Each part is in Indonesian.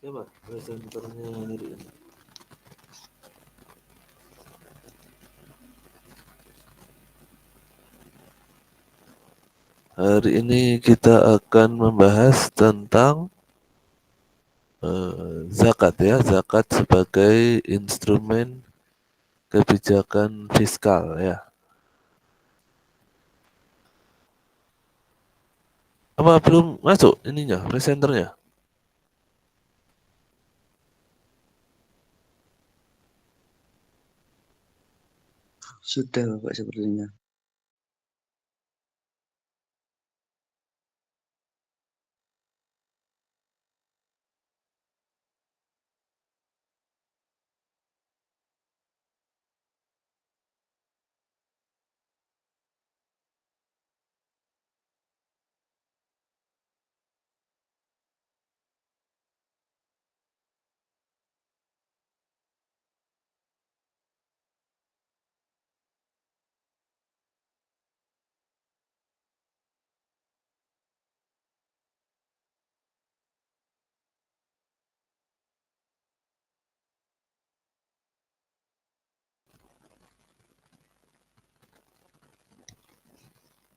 Coba presenternya hari ini. Hari ini kita akan membahas tentang zakat ya, zakat sebagai instrumen kebijakan fiskal ya. Apa belum masuk ininya, presenternya? Sudah Bapak sepertinya.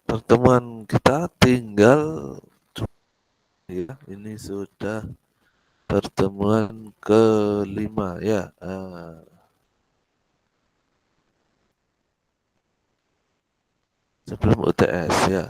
Pertemuan kita tinggal ya, ini sudah pertemuan kelima ya. Sebelum UTS ya.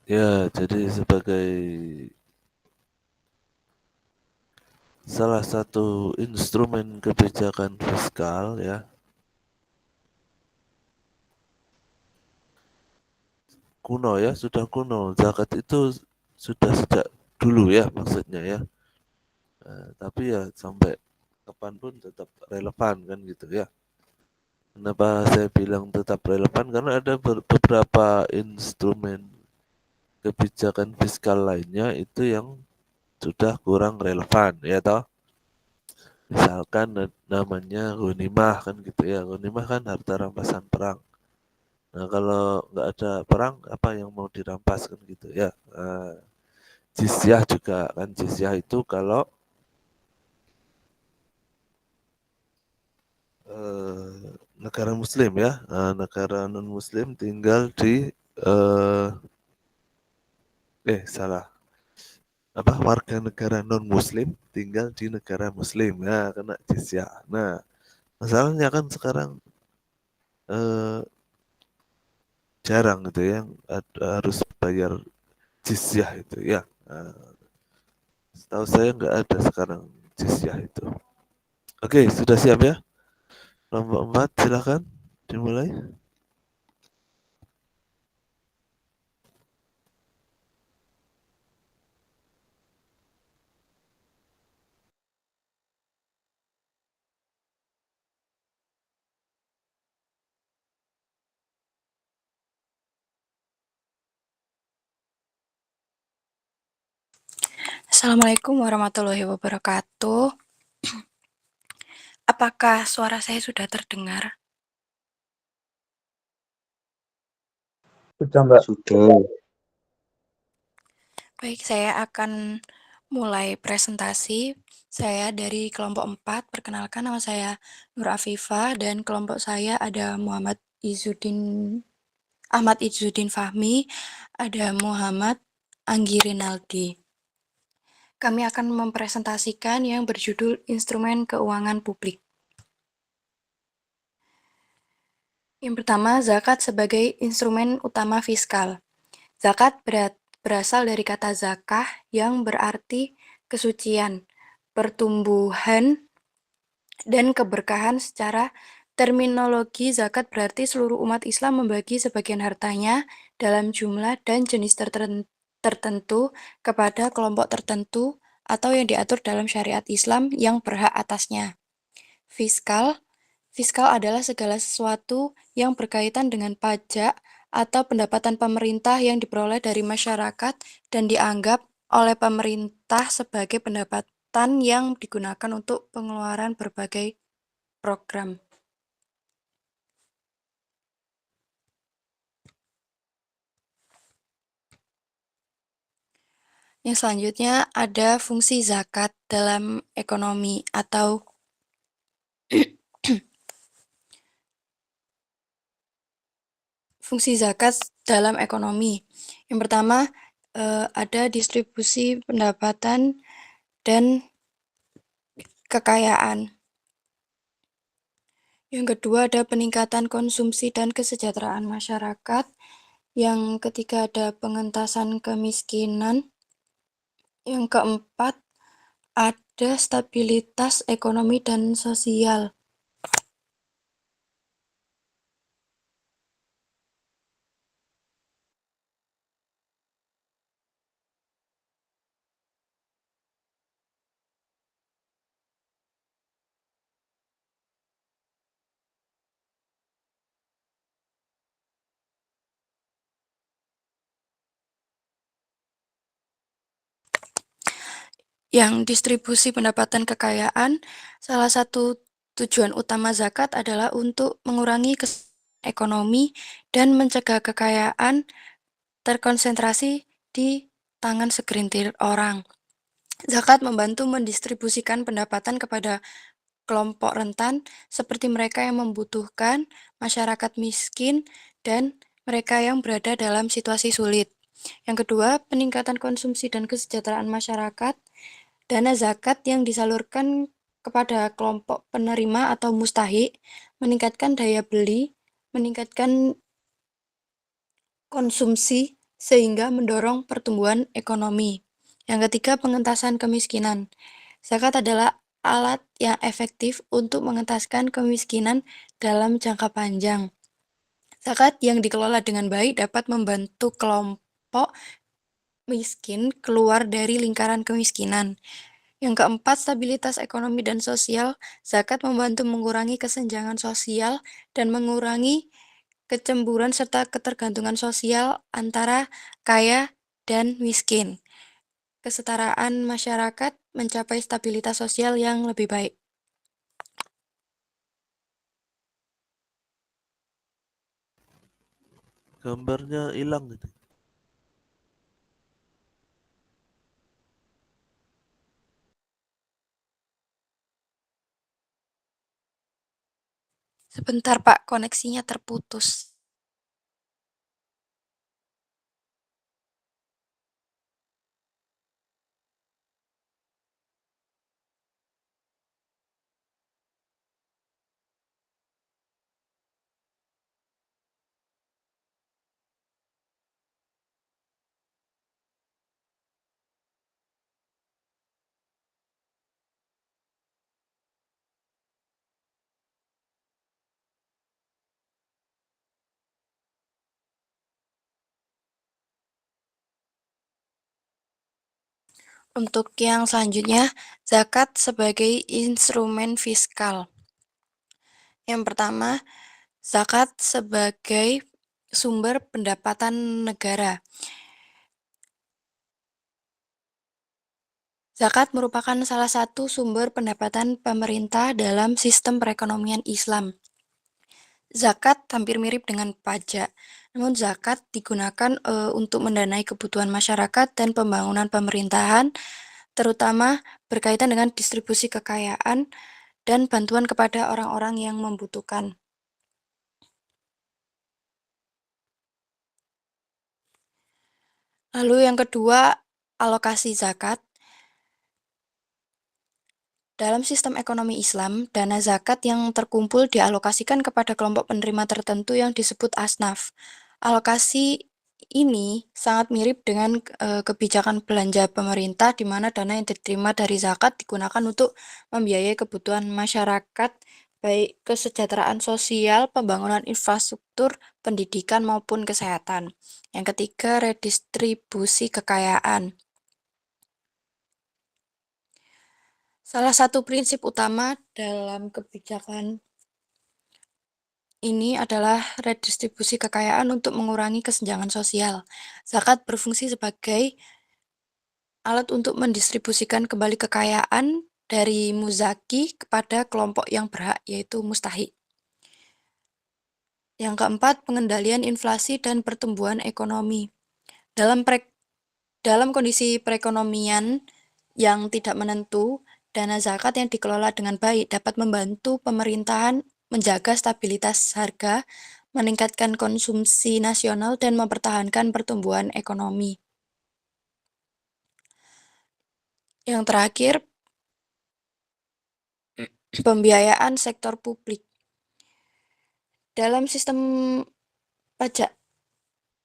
Ya, jadi sebagai salah satu instrumen kebijakan fiskal ya, kuno ya, sudah kuno. Zakat itu sudah sejak dulu ya maksudnya ya. Tapi ya sampai kapanpun tetap relevan kan gitu ya. Kenapa saya bilang tetap relevan? Karena ada beberapa instrumen kebijakan fiskal lainnya itu yang sudah kurang relevan ya toh. Misalkan namanya ghanimah kan gitu ya. Ghanimah kan harta rampasan perang. Nah kalau nggak ada perang apa yang mau dirampas kan gitu ya. Jizyah juga kan, jizyah itu kalau negara muslim ya, negara non muslim tinggal di eh, salah, apa, warga negara non muslim tinggal di negara muslim ya kena jizyah. Nah masalahnya kan sekarang eh, jarang gitu ya yang harus bayar jizyah itu ya. Setahu saya nggak ada sekarang jizyah itu. Oke, sudah siap ya? Kelompok 4 silakan dimulai. Assalamualaikum warahmatullahi wabarakatuh. Apakah suara saya sudah terdengar? Sudah, Mbak. Sudah. Baik, saya akan mulai presentasi. Saya dari kelompok 4. Perkenalkan, nama saya Nur Afifah dan kelompok saya ada Ahmad Izzuddin Fahmi, ada Muhammad Anggi Rinaldi. Kami akan mempresentasikan yang berjudul Instrumen Keuangan Publik. Yang pertama, zakat sebagai instrumen utama fiskal. Zakat berasal dari kata zakah yang berarti kesucian, pertumbuhan, dan keberkahan. Secara terminologi, zakat berarti seluruh umat Islam membagi sebagian hartanya dalam jumlah dan jenis tertentu kepada kelompok tertentu atau yang diatur dalam syariat Islam yang berhak atasnya. Fiskal adalah segala sesuatu yang berkaitan dengan pajak atau pendapatan pemerintah yang diperoleh dari masyarakat dan dianggap oleh pemerintah sebagai pendapatan yang digunakan untuk pengeluaran berbagai program. Yang selanjutnya ada fungsi zakat dalam ekonomi atau fungsi zakat dalam ekonomi. Yang pertama, ada distribusi pendapatan dan kekayaan. Yang kedua ada peningkatan konsumsi dan kesejahteraan masyarakat. Yang ketiga ada pengentasan kemiskinan. Yang keempat ada stabilitas ekonomi dan sosial. Yang distribusi pendapatan kekayaan, salah satu tujuan utama zakat adalah untuk mengurangi ekonomi dan mencegah kekayaan terkonsentrasi di tangan segelintir orang. Zakat membantu mendistribusikan pendapatan kepada kelompok rentan seperti mereka yang membutuhkan, masyarakat miskin, dan mereka yang berada dalam situasi sulit. Yang kedua, peningkatan konsumsi dan kesejahteraan masyarakat. Dana zakat yang disalurkan kepada kelompok penerima atau mustahik meningkatkan daya beli, meningkatkan konsumsi, sehingga mendorong pertumbuhan ekonomi. Yang ketiga, pengentasan kemiskinan. Zakat adalah alat yang efektif untuk mengentaskan kemiskinan dalam jangka panjang. Zakat yang dikelola dengan baik dapat membantu kelompok miskin keluar dari lingkaran kemiskinan. Yang keempat, stabilitas ekonomi dan sosial. Zakat membantu mengurangi kesenjangan sosial dan mengurangi kecemburuan serta ketergantungan sosial antara kaya dan miskin. Kesetaraan masyarakat mencapai stabilitas sosial yang lebih baik. Gambarnya hilang gitu. Sebentar Pak, koneksinya terputus. Untuk yang selanjutnya, zakat sebagai instrumen fiskal. Yang pertama, zakat sebagai sumber pendapatan negara. Zakat merupakan salah satu sumber pendapatan pemerintah dalam sistem perekonomian Islam. Zakat hampir mirip dengan pajak, namun zakat digunakan untuk mendanai kebutuhan masyarakat dan pembangunan pemerintahan, terutama berkaitan dengan distribusi kekayaan dan bantuan kepada orang-orang yang membutuhkan. Lalu yang kedua, alokasi zakat. Dalam sistem ekonomi Islam, dana zakat yang terkumpul dialokasikan kepada kelompok penerima tertentu yang disebut asnaf. Alokasi ini sangat mirip dengan kebijakan belanja pemerintah di mana dana yang diterima dari zakat digunakan untuk membiayai kebutuhan masyarakat, baik kesejahteraan sosial, pembangunan infrastruktur, pendidikan maupun kesehatan. Yang ketiga, redistribusi kekayaan. Salah satu prinsip utama dalam kebijakan ini adalah redistribusi kekayaan untuk mengurangi kesenjangan sosial. Zakat berfungsi sebagai alat untuk mendistribusikan kembali kekayaan dari muzaki kepada kelompok yang berhak, yaitu mustahiq. Yang keempat, pengendalian inflasi dan pertumbuhan ekonomi. Dalam kondisi perekonomian yang tidak menentu, dana zakat yang dikelola dengan baik dapat membantu pemerintahan menjaga stabilitas harga, meningkatkan konsumsi nasional, dan mempertahankan pertumbuhan ekonomi. Yang terakhir, pembiayaan sektor publik. Dalam sistem pajak,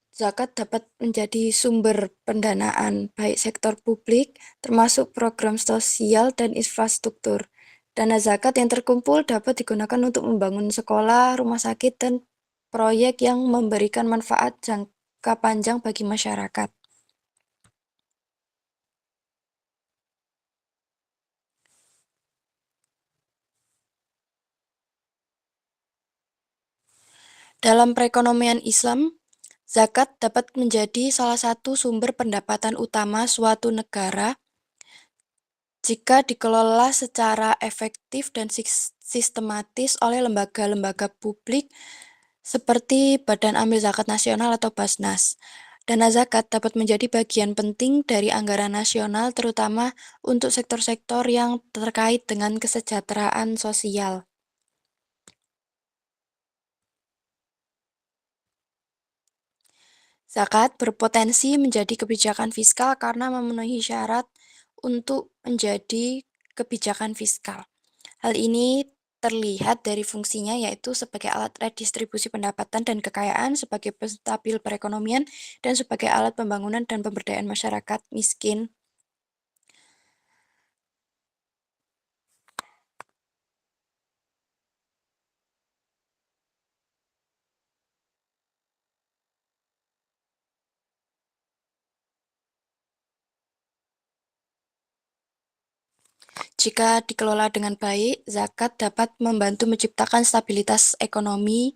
zakat dapat menjadi sumber pendanaan baik sektor publik, termasuk program sosial dan infrastruktur. Dana zakat yang terkumpul dapat digunakan untuk membangun sekolah, rumah sakit, dan proyek yang memberikan manfaat jangka panjang bagi masyarakat. Dalam perekonomian Islam, zakat dapat menjadi salah satu sumber pendapatan utama suatu negara jika dikelola secara efektif dan sistematis oleh lembaga-lembaga publik seperti Badan Amil Zakat Nasional atau Basnas. Dana zakat dapat menjadi bagian penting dari anggaran nasional, terutama untuk sektor-sektor yang terkait dengan kesejahteraan sosial. Zakat berpotensi menjadi kebijakan fiskal karena memenuhi syarat untuk menjadi kebijakan fiskal. Hal ini terlihat dari fungsinya, yaitu sebagai alat redistribusi pendapatan dan kekayaan, sebagai penstabil perekonomian, dan sebagai alat pembangunan dan pemberdayaan masyarakat miskin. Jika dikelola dengan baik, zakat dapat membantu menciptakan stabilitas ekonomi.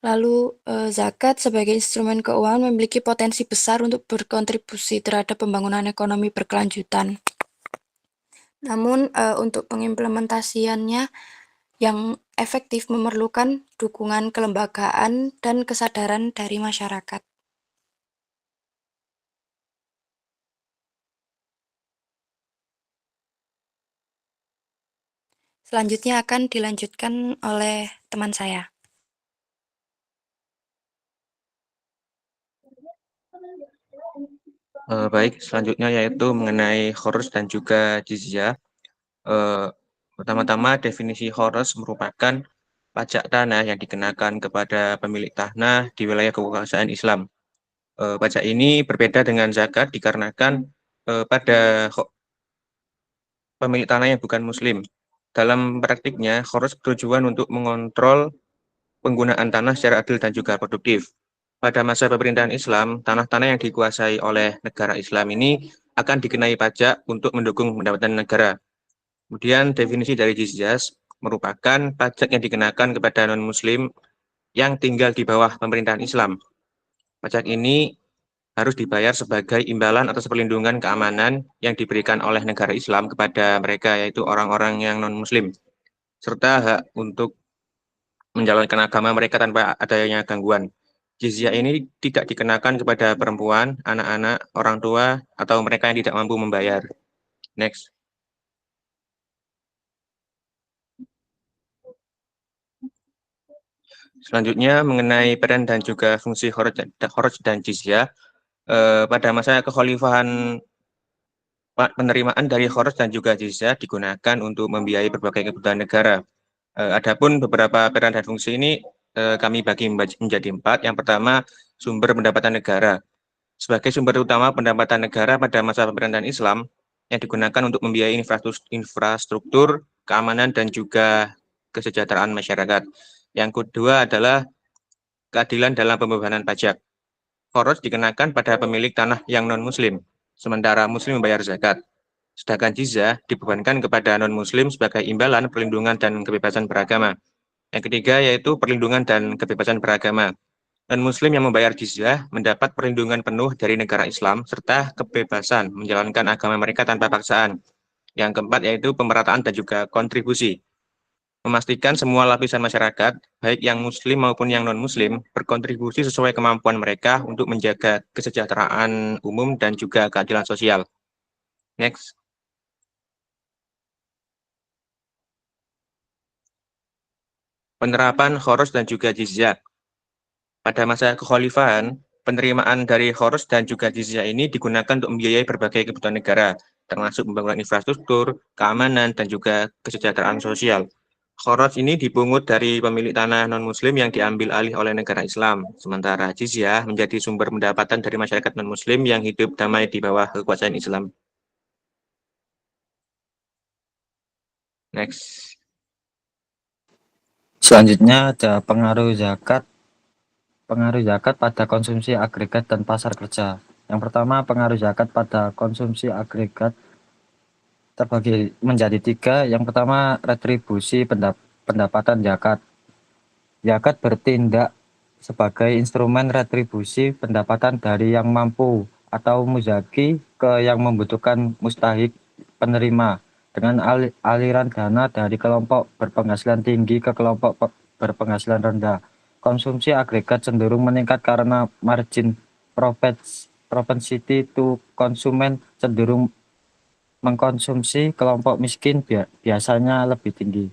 Lalu, zakat sebagai instrumen keuangan memiliki potensi besar untuk berkontribusi terhadap pembangunan ekonomi berkelanjutan. Namun, untuk pengimplementasiannya yang efektif memerlukan dukungan kelembagaan dan kesadaran dari masyarakat. Selanjutnya akan dilanjutkan oleh teman saya. Baik, selanjutnya yaitu mengenai khorus dan juga jizyah. Pertama-tama definisi khorus merupakan pajak tanah yang dikenakan kepada pemilik tanah di wilayah kekuasaan Islam. Pajak ini berbeda dengan zakat dikarenakan pada pemilik tanah yang bukan muslim. Dalam praktiknya, khorus bertujuan untuk mengontrol penggunaan tanah secara adil dan juga produktif. Pada masa pemerintahan Islam, tanah-tanah yang dikuasai oleh negara Islam ini akan dikenai pajak untuk mendukung pendapatan negara. Kemudian definisi dari jizyah merupakan pajak yang dikenakan kepada non-muslim yang tinggal di bawah pemerintahan Islam. Pajak ini harus dibayar sebagai imbalan atas perlindungan keamanan yang diberikan oleh negara Islam kepada mereka, yaitu orang-orang yang non-Muslim, serta hak untuk menjalankan agama mereka tanpa adanya gangguan. Jizyah ini tidak dikenakan kepada perempuan, anak-anak, orang tua, atau mereka yang tidak mampu membayar. Next. Selanjutnya mengenai peran dan juga fungsi kharaj dan jizyah. Pada masa kekhalifahan, penerimaan dari kharaj dan juga jizyah digunakan untuk membiayai berbagai kebutuhan negara. Adapun beberapa peran dan fungsi ini kami bagi menjadi 4. Yang pertama, sumber pendapatan negara. Sebagai sumber utama pendapatan negara pada masa pemerintahan Islam yang digunakan untuk membiayai infrastruktur, keamanan, dan juga kesejahteraan masyarakat. Yang kedua adalah keadilan dalam pembebanan pajak. Kharaj dikenakan pada pemilik tanah yang non-Muslim, sementara Muslim membayar zakat. Sedangkan jizyah dibebankan kepada non-Muslim sebagai imbalan perlindungan dan kebebasan beragama. Yang ketiga yaitu perlindungan dan kebebasan beragama. Non-Muslim yang membayar jizyah mendapat perlindungan penuh dari negara Islam serta kebebasan menjalankan agama mereka tanpa paksaan. Yang keempat yaitu pemerataan dan juga kontribusi. Memastikan semua lapisan masyarakat, baik yang Muslim maupun yang non-Muslim, berkontribusi sesuai kemampuan mereka untuk menjaga kesejahteraan umum dan juga keadilan sosial. Next. Penerapan kharaj dan juga jizyah. Pada masa kekhalifahan, penerimaan dari kharaj dan juga jizyah ini digunakan untuk membiayai berbagai kebutuhan negara, termasuk pembangunan infrastruktur, keamanan, dan juga kesejahteraan sosial. Kharaj ini dipungut dari pemilik tanah non-Muslim yang diambil alih oleh negara Islam, sementara jizyah menjadi sumber pendapatan dari masyarakat non-Muslim yang hidup damai di bawah kekuasaan Islam. Next. Selanjutnya ada pengaruh zakat pada konsumsi agregat dan pasar kerja. Yang pertama, pengaruh zakat pada konsumsi agregat terbagi menjadi 3. Yang pertama, retribusi pendapatan zakat. Zakat bertindak sebagai instrumen retribusi pendapatan dari yang mampu atau muzaki ke yang membutuhkan mustahik penerima dengan aliran dana dari kelompok berpenghasilan tinggi ke kelompok berpenghasilan rendah. Konsumsi agregat cenderung meningkat karena margin propensity to konsumen cenderung mengkonsumsi kelompok miskin biasanya lebih tinggi.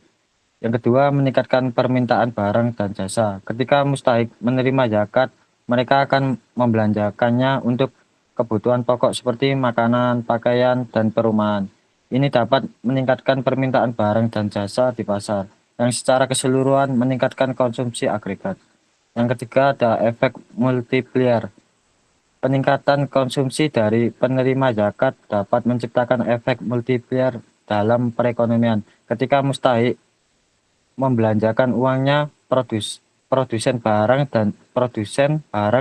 Yang kedua, meningkatkan permintaan barang dan jasa. Ketika mustahik menerima zakat, mereka akan membelanjakannya untuk kebutuhan pokok seperti makanan, pakaian, dan perumahan. Ini dapat meningkatkan permintaan barang dan jasa di pasar, yang secara keseluruhan meningkatkan konsumsi agregat. Yang ketiga, ada efek multiplier. Peningkatan konsumsi dari penerima zakat dapat menciptakan efek multiplier dalam perekonomian. Ketika mustahik membelanjakan uangnya, produsen barang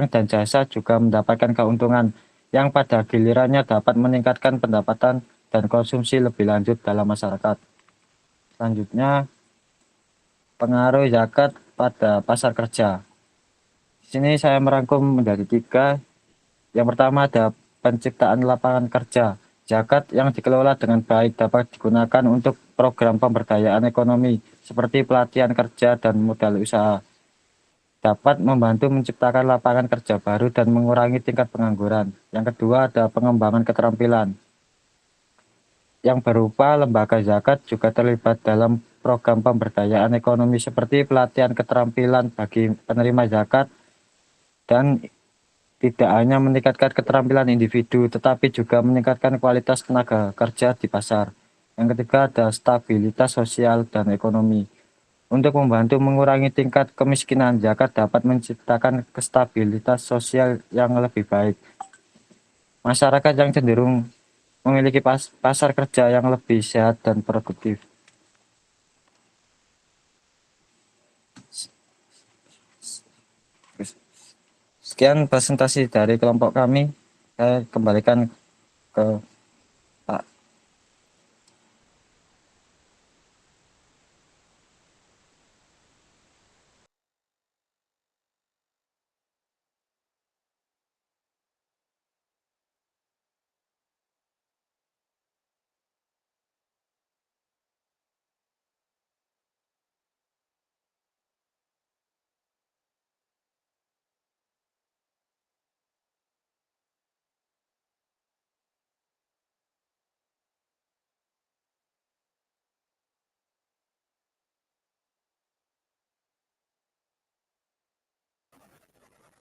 dan jasa juga mendapatkan keuntungan yang pada gilirannya dapat meningkatkan pendapatan dan konsumsi lebih lanjut dalam masyarakat. Selanjutnya, pengaruh zakat pada pasar kerja. Di sini saya merangkum menjadi 3. Yang pertama ada penciptaan lapangan kerja. Zakat yang dikelola dengan baik dapat digunakan untuk program pemberdayaan ekonomi seperti pelatihan kerja dan modal usaha. Dapat membantu menciptakan lapangan kerja baru dan mengurangi tingkat pengangguran. Yang kedua ada pengembangan keterampilan. Yang berupa lembaga zakat juga terlibat dalam program pemberdayaan ekonomi seperti pelatihan keterampilan bagi penerima zakat dan tidak hanya meningkatkan keterampilan individu, tetapi juga meningkatkan kualitas tenaga kerja di pasar. Yang ketiga ada stabilitas sosial dan ekonomi. Untuk membantu mengurangi tingkat kemiskinan, zakat dapat menciptakan stabilitas sosial yang lebih baik. Masyarakat yang cenderung memiliki pasar kerja yang lebih sehat dan produktif. Sekian presentasi dari kelompok kami. Saya kembalikan ke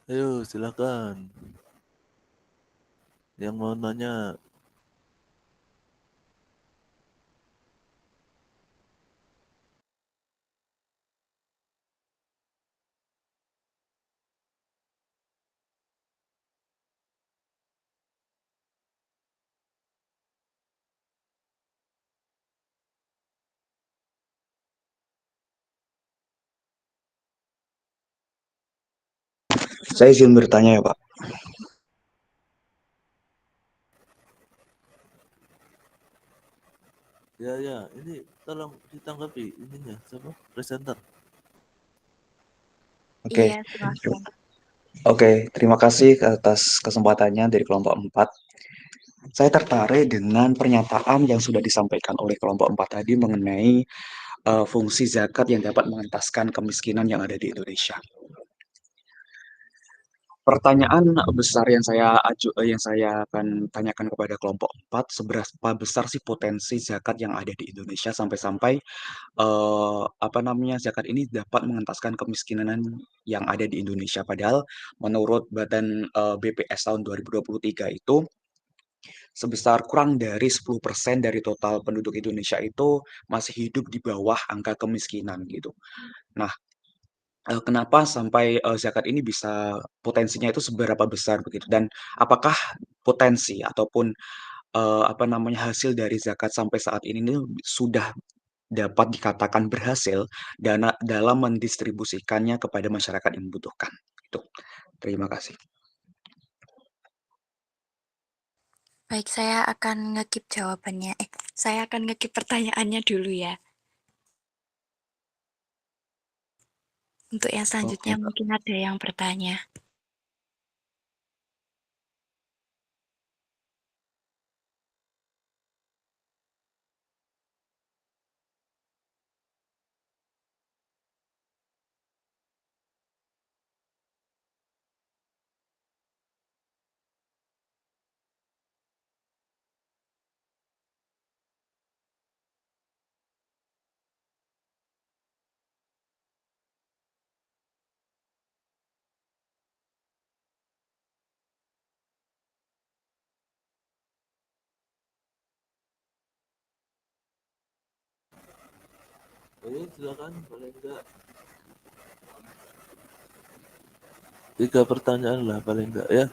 Ayo silakan. Yang mau nanya. Saya izin bertanya ya Pak. Ya, ini tolong ditanggapi ininya siapa? Presenter. Oke, Iya, silakan. oke, terima kasih atas kesempatannya dari kelompok 4. Saya tertarik dengan pernyataan yang sudah disampaikan oleh kelompok 4 tadi mengenai fungsi zakat yang dapat mengentaskan kemiskinan yang ada di Indonesia. Pertanyaan besar yang saya akan tanyakan kepada kelompok 4, seberapa besar sih potensi zakat yang ada di Indonesia sampai-sampai apa namanya, zakat ini dapat mengentaskan kemiskinan yang ada di Indonesia. Padahal menurut Badan BPS tahun 2023 itu sebesar kurang dari 10% dari total penduduk Indonesia itu masih hidup di bawah angka kemiskinan gitu. Nah, kenapa sampai zakat ini bisa potensinya itu seberapa besar begitu? Dan apakah potensi ataupun apa namanya, hasil dari zakat sampai saat ini nih sudah dapat dikatakan berhasil dalam mendistribusikannya kepada masyarakat yang membutuhkan. Itu. Terima kasih. Baik, saya akan ngekip jawabannya. Saya akan ngekip pertanyaannya dulu ya. Untuk yang selanjutnya Oke, Pak. mungkin ada yang bertanya. Ayo silakan, boleh enggak? 3 pertanyaan lah paling enggak ya.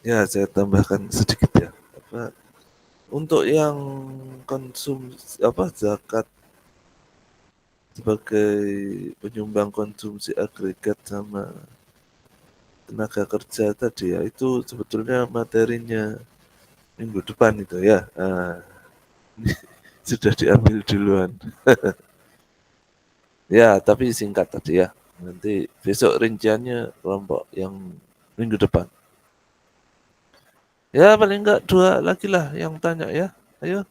Ya, saya tambahkan sedikit ya. Apa, untuk yang zakat sebagai penyumbang konsumsi agregat sama tenaga kerja tadi ya, itu sebetulnya materinya minggu depan itu ya. Sudah diambil duluan. Ya, tapi singkat tadi ya. Nanti besok rinciannya kelompok yang minggu depan. Ya, paling enggak 2 lagi lah yang tanya ya. Ayo.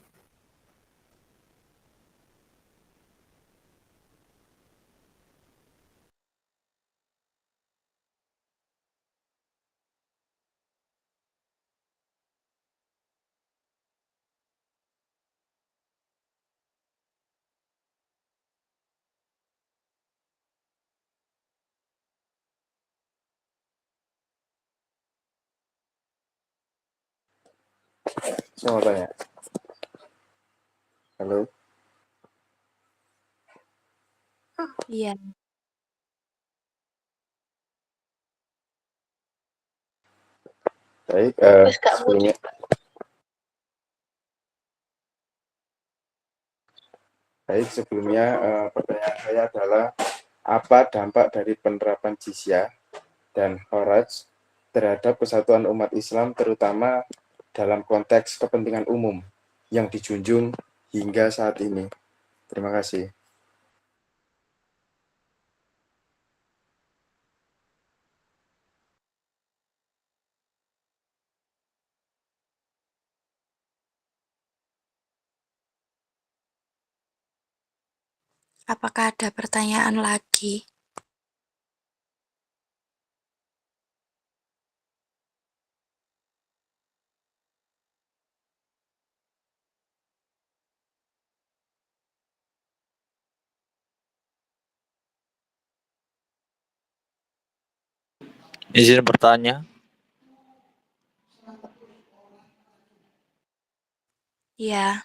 Saya mau tanya. Halo. Iya. Baik, sebelumnya pertanyaan saya adalah apa dampak dari penerapan jizyah dan kharaj terhadap kesatuan umat Islam terutama dalam konteks kepentingan umum yang dijunjung hingga saat ini. Terima kasih. Apakah ada pertanyaan lagi? Izin bertanya. Ya,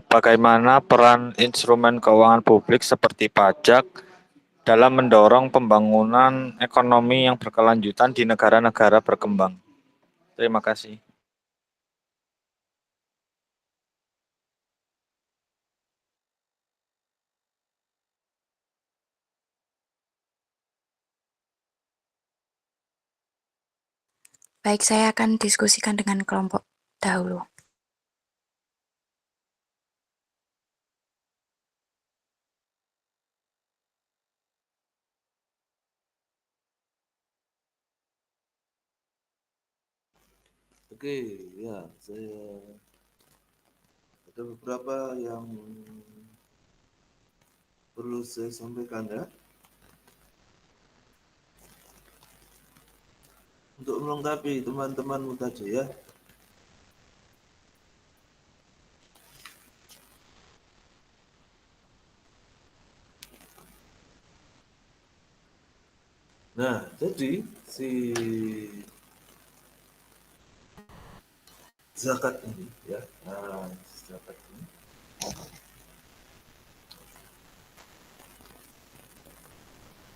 Bagaimana peran instrumen keuangan publik seperti pajak dalam mendorong pembangunan ekonomi yang berkelanjutan di negara-negara berkembang? Terima kasih. baik, saya akan diskusikan dengan kelompok dahulu. Oke, ya, saya ada beberapa yang perlu saya sampaikan ya. Untuk melengkapi teman-temanmu tadi ya. Nah, jadi si zakat ini ya, zakat ini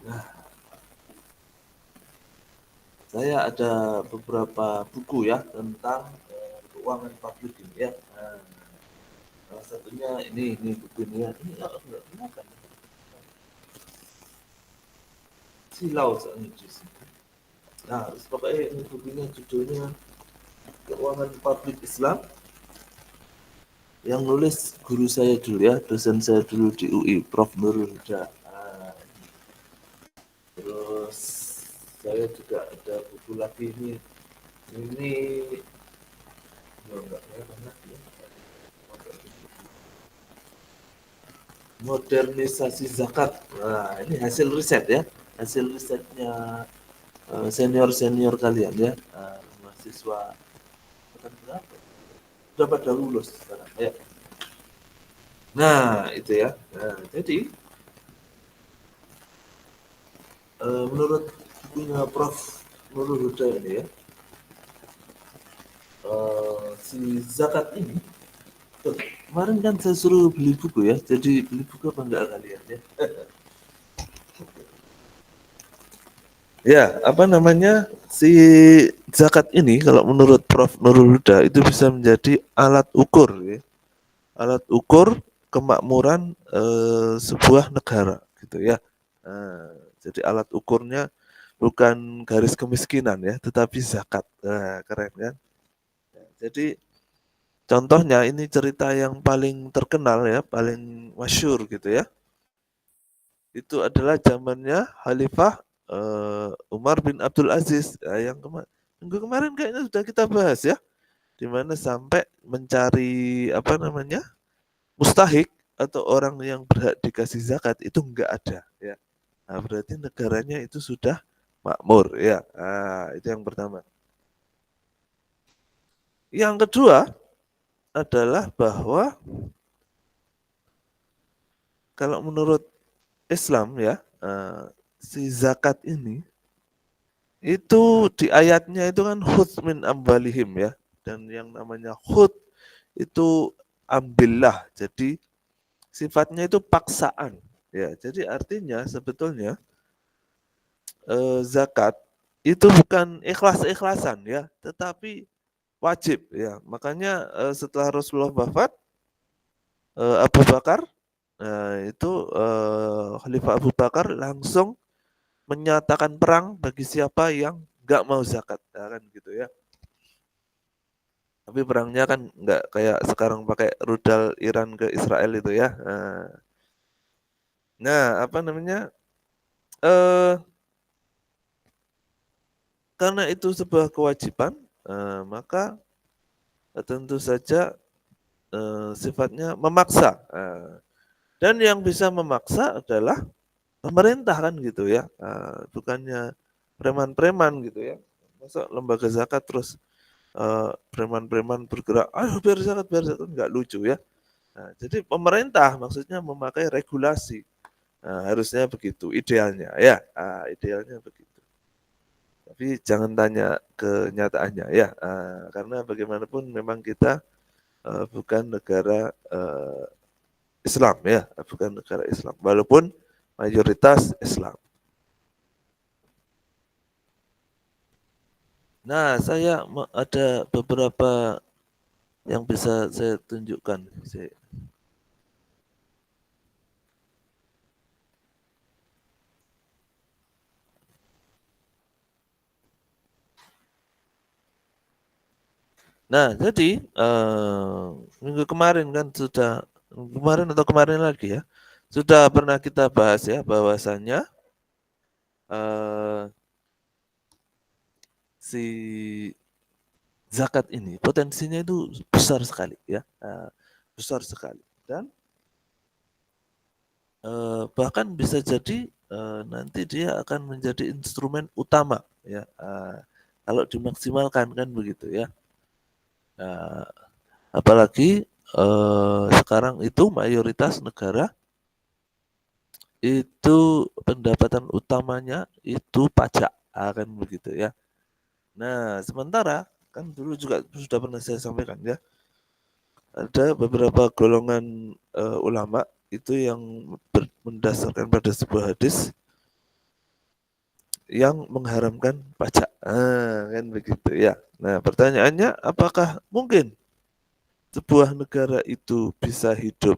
nah, saya ada beberapa buku ya tentang keuangan publik ini ya. Nah, salah satunya ini buku ini ya. Ini enggak kenapa? Silau soalnya di sini. Nah, pokoknya ini bukunya judulnya Keuangan Publik Islam. Yang nulis guru saya dulu ya, dosen saya dulu di UI, Prof. Nurul Huda. Nah, terus saya juga ada buku lagi ini modernisasi zakat. Nah, ini hasil riset ya, hasil risetnya senior kalian ya, mahasiswa berapa? Sudah pada lulus sekarang ya. Nah, itu ya. Nah, jadi menurut punya Prof. Nurul Huda ini ya, si zakat ini, kemarin kan saya suruh beli buku ya, jadi beli buku apa enggak kalian ya? Ya, apa namanya, si zakat ini kalau menurut Prof. Nurul Huda itu bisa menjadi alat ukur ya, alat ukur kemakmuran sebuah negara gitu ya. Nah, jadi alat ukurnya bukan garis kemiskinan ya, tetapi zakat. Nah, keren kan? Jadi contohnya ini cerita yang paling terkenal ya, paling masyhur gitu ya. Itu adalah zamannya Khalifah Umar bin Abdul Aziz yang minggu kemarin kayaknya sudah kita bahas ya, di mana sampai mencari apa namanya mustahik atau orang yang berhak dikasih zakat itu enggak ada ya. Nah, berarti negaranya itu sudah makmur ya. Nah, itu yang pertama. Yang kedua adalah bahwa kalau menurut Islam ya, si zakat ini itu di ayatnya itu kan khud min ambalihim ya, dan yang namanya khud itu ambillah, jadi sifatnya itu paksaan. Ya, jadi artinya sebetulnya zakat itu bukan ikhlas-ikhlasan ya, tetapi wajib ya. Makanya setelah Rasulullah wafat, Abu Bakar itu Khalifah Abu Bakar langsung menyatakan perang bagi siapa yang nggak mau zakat, ya kan gitu ya. Tapi perangnya kan nggak kayak sekarang pakai rudal Iran ke Israel itu ya. Nah, apa namanya? Karena itu sebuah kewajiban, maka tentu saja sifatnya memaksa. Dan yang bisa memaksa adalah pemerintah kan gitu ya, bukannya preman-preman gitu ya. Masa lembaga zakat terus preman-preman bergerak, ayo biar zakat, nggak lucu ya. Nah, jadi pemerintah maksudnya memakai regulasi, harusnya begitu idealnya ya, idealnya begitu. Tapi jangan tanya kenyataannya ya, karena bagaimanapun memang kita bukan negara Islam ya, bukan negara Islam, walaupun mayoritas Islam. Nah, saya ada beberapa yang bisa saya tunjukkan. Nah, jadi minggu kemarin kan sudah, kemarin lagi ya, sudah pernah kita bahas ya bahwasannya si zakat ini potensinya itu besar sekali ya, besar sekali, dan bahkan bisa jadi nanti dia akan menjadi instrumen utama ya, kalau dimaksimalkan kan begitu ya. Apalagi sekarang itu mayoritas negara itu pendapatan utamanya itu pajak, kan begitu ya. Nah, sementara kan dulu juga sudah pernah saya sampaikan ya, ada beberapa golongan ulama itu yang mendasarkan pada sebuah hadis yang mengharamkan pajak, kan begitu ya. Nah, pertanyaannya apakah mungkin sebuah negara itu bisa hidup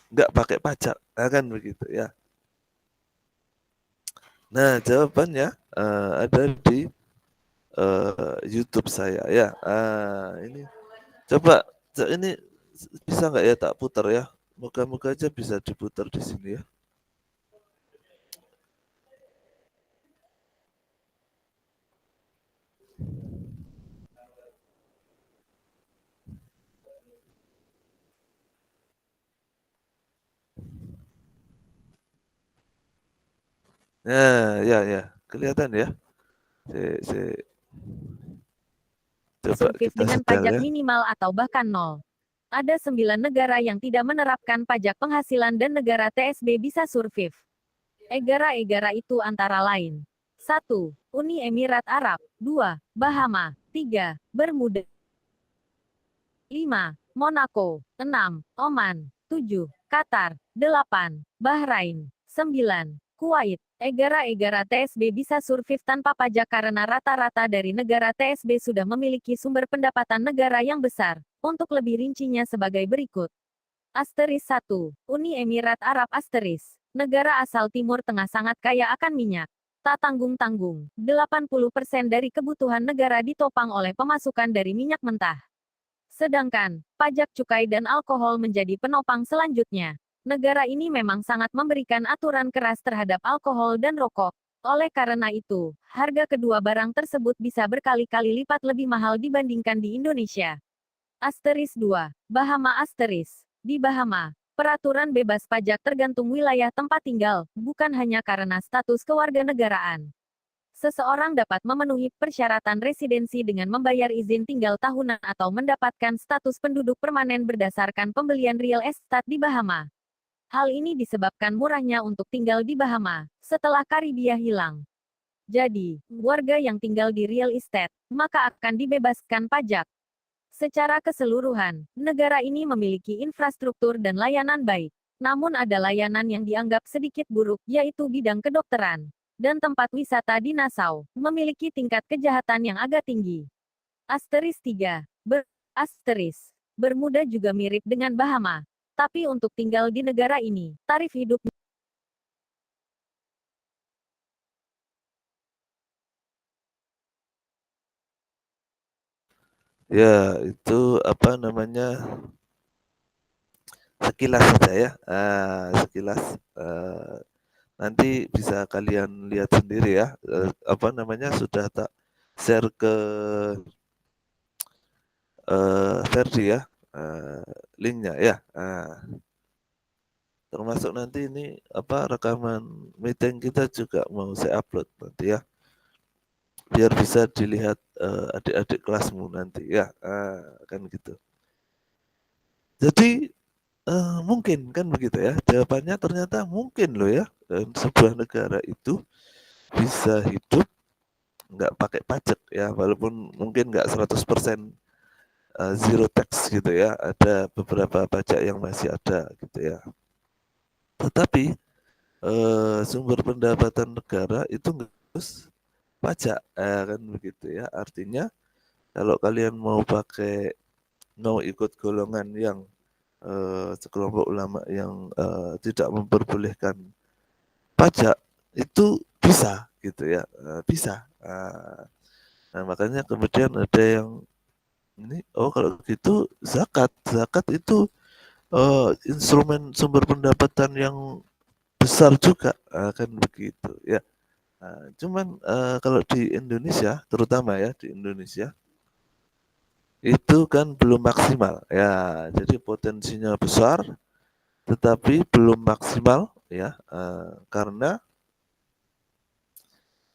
nggak pakai pajak, kan begitu ya. Nah, jawabannya ada di YouTube saya ya. Ini coba ini bisa nggak ya tak putar ya? Moga-moga aja bisa diputar di sini ya. Nah, ya, kelihatan ya. Coba Survive kita dengan setel pajak ya. minimal atau bahkan nol. Ada 9 negara yang tidak menerapkan pajak penghasilan dan negara TSB bisa survive. Negara-negara itu antara lain. 1. Uni Emirat Arab. 2. Bahama. 3. Bermuda. 5. Monaco. 6. Oman. 7. Qatar. 8. Bahrain. 9. Kuwait. Negara-negara TSB bisa survive tanpa pajak karena rata-rata dari negara TSB sudah memiliki sumber pendapatan negara yang besar. Untuk lebih rincinya sebagai berikut. Asteris 1. Uni Emirat Arab Asteris. Negara asal Timur Tengah sangat kaya akan minyak. Tak tanggung-tanggung, 80% dari kebutuhan negara ditopang oleh pemasukan dari minyak mentah. Sedangkan, pajak cukai dan alkohol menjadi penopang selanjutnya. Negara ini memang sangat memberikan aturan keras terhadap alkohol dan rokok. Oleh karena itu, harga kedua barang tersebut bisa berkali-kali lipat lebih mahal dibandingkan di Indonesia. Asteris 2. Bahama Asteris. Di Bahama, peraturan bebas pajak tergantung wilayah tempat tinggal, bukan hanya karena status kewarganegaraan. Seseorang dapat memenuhi persyaratan residensi dengan membayar izin tinggal tahunan atau mendapatkan status penduduk permanen berdasarkan pembelian real estate di Bahama. Hal ini disebabkan murahnya untuk tinggal di Bahama, setelah Karibia hilang. Jadi, warga yang tinggal di real estate, maka akan dibebaskan pajak. Secara keseluruhan, negara ini memiliki infrastruktur dan layanan baik. Namun ada layanan yang dianggap sedikit buruk, yaitu bidang kedokteran. Dan tempat wisata di Nassau memiliki tingkat kejahatan yang agak tinggi. Asteris 3. Asteris. Bermuda juga mirip dengan Bahama. Tapi untuk tinggal di negara ini, tarif hidup Ya, itu apa namanya, sekilas saja ya, sekilas, nanti bisa kalian lihat sendiri ya, apa namanya, sudah tak share ke Ferdi ya, linknya ya. Termasuk nanti ini apa, rekaman meeting kita juga mau saya upload nanti ya, biar bisa dilihat adik-adik kelasmu nanti ya, kan gitu. Jadi mungkin kan begitu ya, jawabannya ternyata mungkin loh ya, sebuah negara itu bisa hidup nggak pakai pajak ya, walaupun mungkin nggak 100% zero tax gitu ya, ada beberapa pajak yang masih ada gitu ya. Tetapi sumber pendapatan negara itu nggak harus pajak, kan begitu ya. Artinya kalau kalian mau ikut golongan yang sekelompok ulama yang tidak memperbolehkan pajak, itu bisa gitu ya, bisa. Nah makanya kemudian ada yang ini, oh kalau gitu zakat itu instrumen sumber pendapatan yang besar juga, kan begitu ya. Cuman kalau di Indonesia, terutama ya di Indonesia, itu kan belum maksimal ya, jadi potensinya besar tetapi belum maksimal ya, karena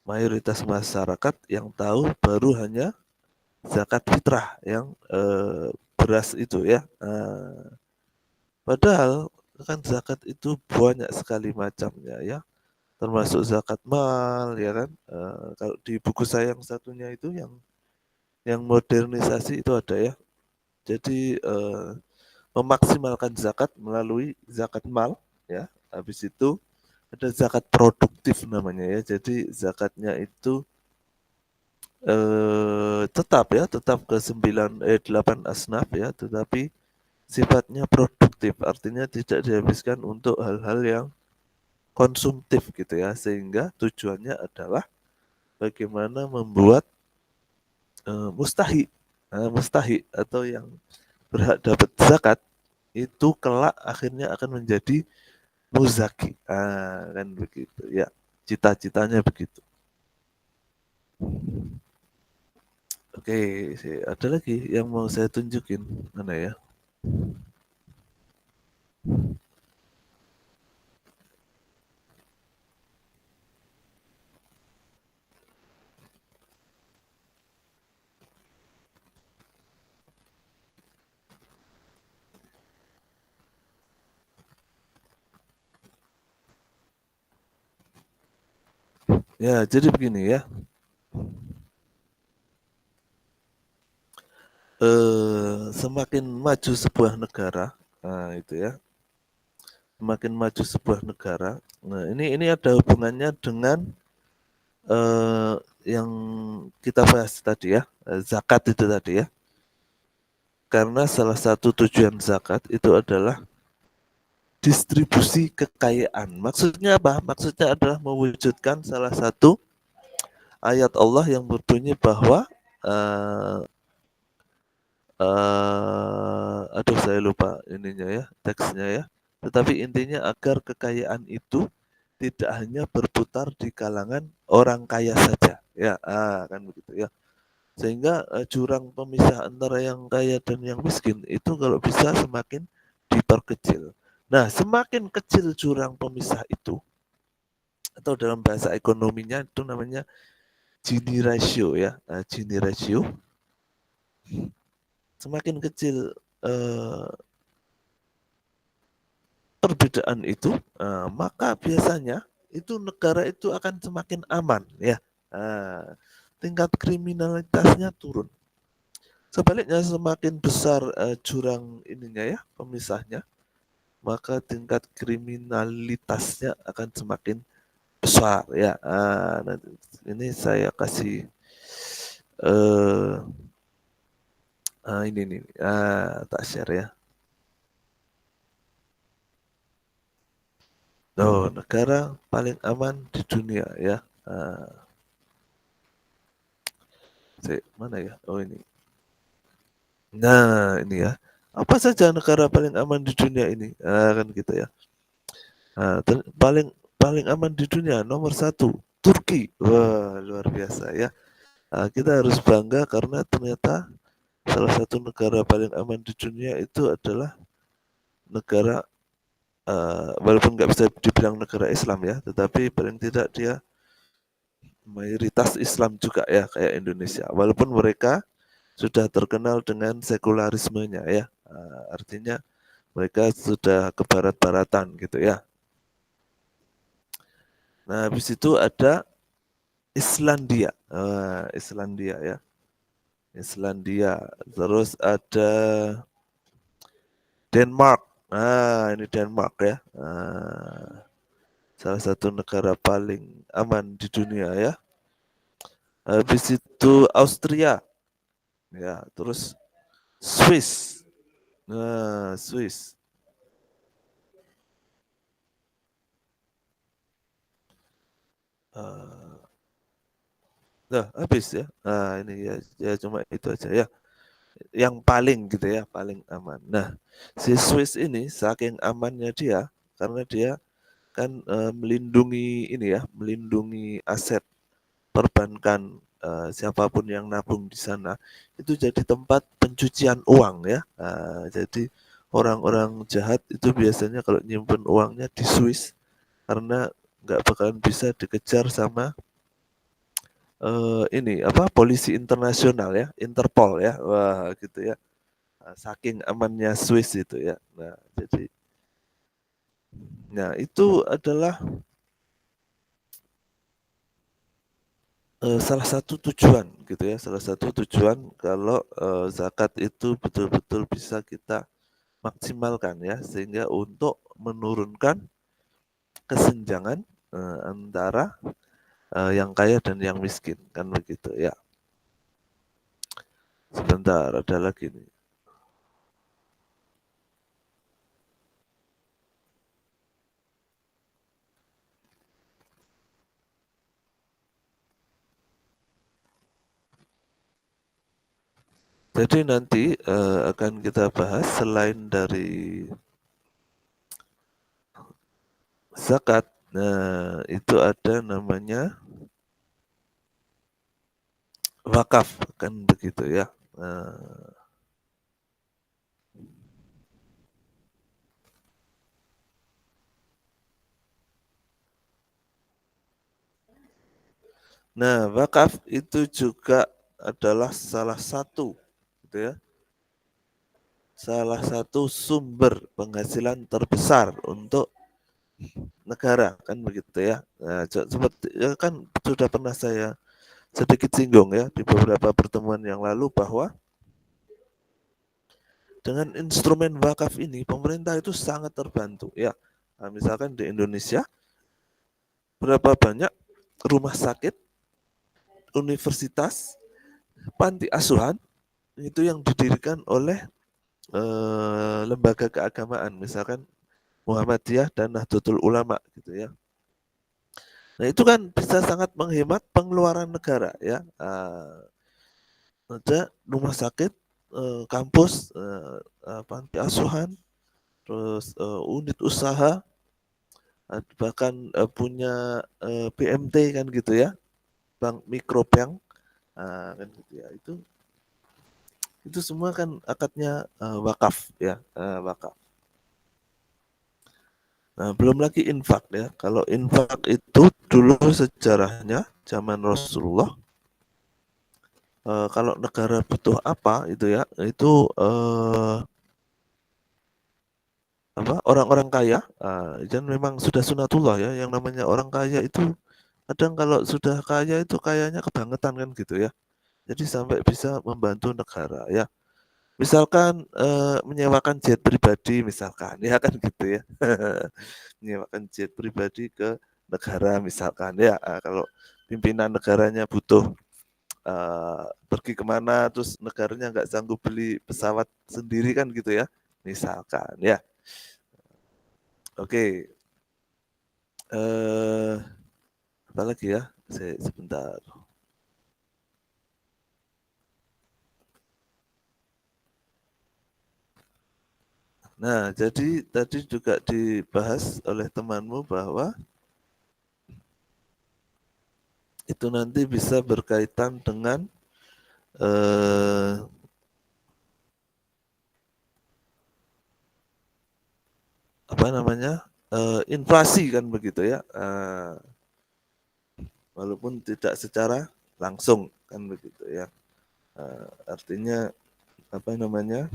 mayoritas masyarakat yang tahu baru hanya zakat fitrah yang beras itu ya, padahal kan zakat itu banyak sekali macamnya ya, termasuk zakat mal ya kan. Kalau di buku saya yang satunya itu yang modernisasi itu ada ya. Jadi memaksimalkan zakat melalui zakat mal ya. Habis itu ada zakat produktif namanya ya. Jadi zakatnya itu tetap ke 8 asnaf ya, tetapi sifatnya produktif, artinya tidak dihabiskan untuk hal-hal yang konsumtif gitu ya, sehingga tujuannya adalah bagaimana membuat mustahi atau yang berhak dapat zakat itu kelak akhirnya akan menjadi muzaki, kan begitu ya, cita-citanya begitu. Oke, ada lagi yang mau saya tunjukin, mana ya? Ya, jadi begini ya. Semakin maju sebuah negara, nah itu ya. Semakin maju sebuah negara. Nah, ini ada hubungannya dengan yang kita bahas tadi ya, zakat itu tadi ya. Karena salah satu tujuan zakat itu adalah distribusi kekayaan. Maksudnya apa? Maksudnya adalah mewujudkan salah satu ayat Allah yang berbunyi bahwa aduh saya lupa ininya ya, teksnya ya. Tetapi intinya agar kekayaan itu tidak hanya berputar di kalangan orang kaya saja, ya, kan begitu ya. Sehingga jurang pemisah antara yang kaya dan yang miskin itu kalau bisa semakin diperkecil. Nah, semakin kecil jurang pemisah itu, atau dalam bahasa ekonominya itu namanya Gini ratio ya, Gini ratio. Semakin kecil perbedaan itu, maka biasanya itu negara itu akan semakin aman ya. Tingkat kriminalitasnya turun. Sebaliknya semakin besar jurang ininya ya, pemisahnya, maka tingkat kriminalitasnya akan semakin besar ya. Nanti ini saya kasih ini nih, tak share ya. Negara paling aman di dunia ya. Mana ya? Oh ini. Nah ini ya. Apa saja negara paling aman di dunia ini? Kan gitu ya. Paling aman di dunia nomor 1 Turki. Wah luar biasa ya. Kita harus bangga karena ternyata salah satu negara paling aman di dunia itu adalah negara walaupun nggak bisa dibilang negara Islam ya, tetapi paling tidak dia mayoritas Islam juga ya kayak Indonesia. Walaupun mereka sudah terkenal dengan sekularismenya ya, artinya mereka sudah ke barat-baratan gitu ya. Nah habis itu ada Islandia, Islandia ya, Islandia. Terus ada Denmark. Ini Denmark ya. Salah satu negara paling aman di dunia ya. Habis itu Austria. Ya, terus Swiss. Nah, Swiss. Nah, habis ya. Ini ya cuma itu aja ya. Yang paling gitu ya, paling aman. Nah, si Swiss ini saking amannya dia karena dia kan melindungi ini ya, melindungi aset perbankan siapapun yang nabung di sana itu jadi tempat pencucian uang ya. Jadi orang-orang jahat itu biasanya kalau nyimpen uangnya di Swiss karena nggak bakalan bisa dikejar sama ini apa polisi internasional ya, Interpol ya, wah gitu ya. Saking amannya Swiss itu ya. Nah itu adalah salah satu tujuan gitu ya, salah satu tujuan kalau zakat itu betul-betul bisa kita maksimalkan ya, sehingga untuk menurunkan kesenjangan antara yang kaya dan yang miskin kan begitu ya. Sebentar, ada lagi nih. Jadi nanti akan kita bahas selain dari zakat, nah itu ada namanya wakaf kan begitu ya. Nah, wakaf itu juga adalah salah satu gitu ya. Salah satu sumber penghasilan terbesar untuk negara kan begitu ya. Nah, seperti ya kan sudah pernah saya sedikit singgung ya di beberapa pertemuan yang lalu bahwa dengan instrumen wakaf ini pemerintah itu sangat terbantu ya. Nah, misalkan di Indonesia berapa banyak rumah sakit, universitas, panti asuhan itu yang didirikan oleh lembaga keagamaan, misalkan Muhammadiyah dan Nahdlatul Ulama gitu ya. Nah itu kan bisa sangat menghemat pengeluaran negara ya. Ada rumah sakit, kampus, panti asuhan, terus unit usaha, bahkan punya BMT kan gitu ya, bank mikrobank, kan gitu ya. Itu semua kan akadnya wakaf ya, wakaf. Nah, belum lagi infak ya. Kalau infak itu dulu sejarahnya zaman Rasulullah, kalau negara butuh apa itu ya, itu apa orang-orang kaya, dan memang sudah sunatullah ya. Yang namanya orang kaya itu kadang kalau sudah kaya itu kayanya kebangetan kan gitu ya. Jadi sampai bisa membantu negara ya. Misalkan menyewakan jet pribadi misalkan, ya kan gitu ya. Menyewakan jet pribadi ke negara misalkan ya. Kalau pimpinan negaranya butuh pergi kemana terus negaranya nggak sanggup beli pesawat sendiri kan gitu ya. Misalkan ya. Oke. Apa lagi ya? Sebentar. Nah, jadi tadi juga dibahas oleh temanmu bahwa itu nanti bisa berkaitan dengan apa namanya? Inflasi kan begitu ya. Walaupun tidak secara langsung kan begitu ya. Artinya apa namanya?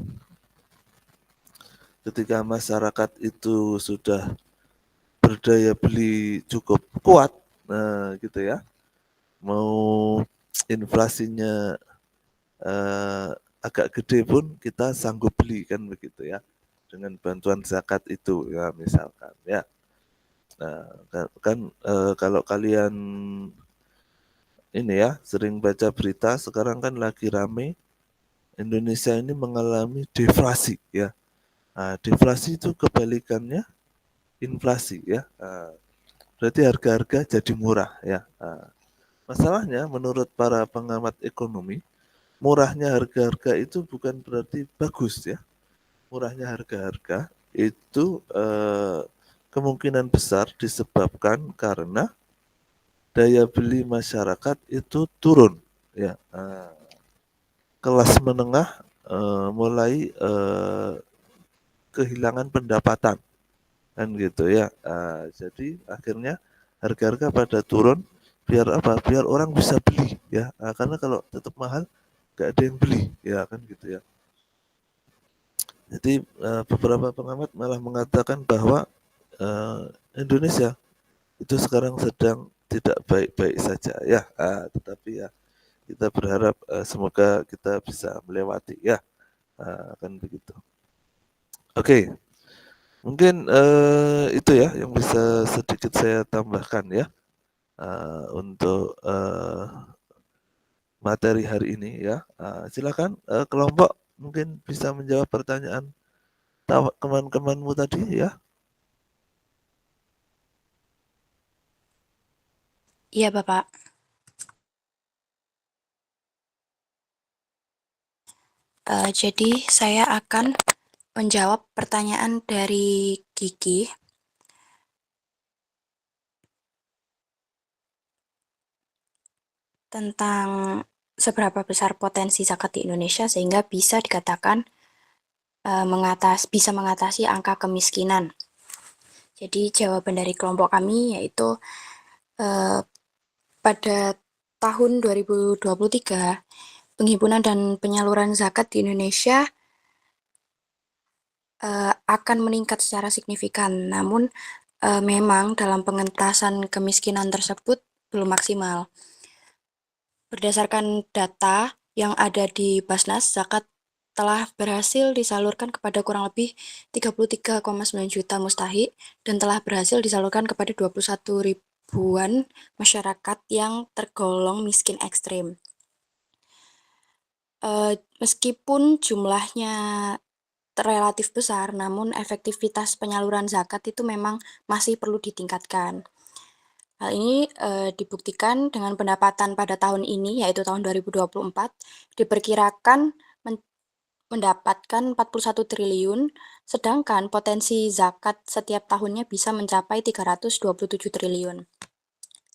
Ketika masyarakat itu sudah berdaya beli cukup kuat, nah gitu ya. Mau inflasinya agak gede pun kita sanggup beli kan begitu ya. Dengan bantuan zakat itu ya misalkan ya. Nah, kan kalau kalian ini ya sering baca berita sekarang kan lagi rame Indonesia ini mengalami deflasi ya. Nah, deflasi itu kebalikannya inflasi ya. Berarti harga-harga jadi murah ya. Masalahnya menurut para pengamat ekonomi, murahnya harga-harga itu bukan berarti bagus ya. Murahnya harga-harga itu kemungkinan besar disebabkan karena daya beli masyarakat itu turun ya. Kelas menengah mulai kehilangan pendapatan kan gitu ya. Jadi akhirnya harga-harga pada turun biar apa? Biar orang bisa beli ya. Karena kalau tetap mahal nggak ada yang beli ya kan gitu ya. Jadi beberapa pengamat malah mengatakan bahwa Indonesia itu sekarang sedang tidak baik-baik saja ya. Tetapi ya kita berharap semoga kita bisa melewati ya. Kan begitu. Oke. Mungkin itu ya yang bisa sedikit saya tambahkan ya untuk materi hari ini ya. Silakan kelompok mungkin bisa menjawab pertanyaan teman-temanmu tadi ya. Iya, Bapak. Jadi saya akan menjawab pertanyaan dari Gigi. Tentang seberapa besar potensi zakat di Indonesia sehingga bisa dikatakan bisa mengatasi angka kemiskinan. Jadi jawaban dari kelompok kami yaitu pada tahun 2023 penghimpunan dan penyaluran zakat di Indonesia akan meningkat secara signifikan. Namun memang dalam pengentasan kemiskinan tersebut belum maksimal. Berdasarkan data yang ada di Basnas, zakat telah berhasil disalurkan kepada kurang lebih 33,9 juta mustahik dan telah berhasil disalurkan kepada 21 ribuan masyarakat yang tergolong miskin ekstrim. Meskipun jumlahnya relatif besar, namun efektivitas penyaluran zakat itu memang masih perlu ditingkatkan. Hal ini dibuktikan dengan pendapatan pada tahun ini, yaitu tahun 2024, diperkirakan mendapatkan 41 triliun, sedangkan potensi zakat setiap tahunnya bisa mencapai 327 triliun.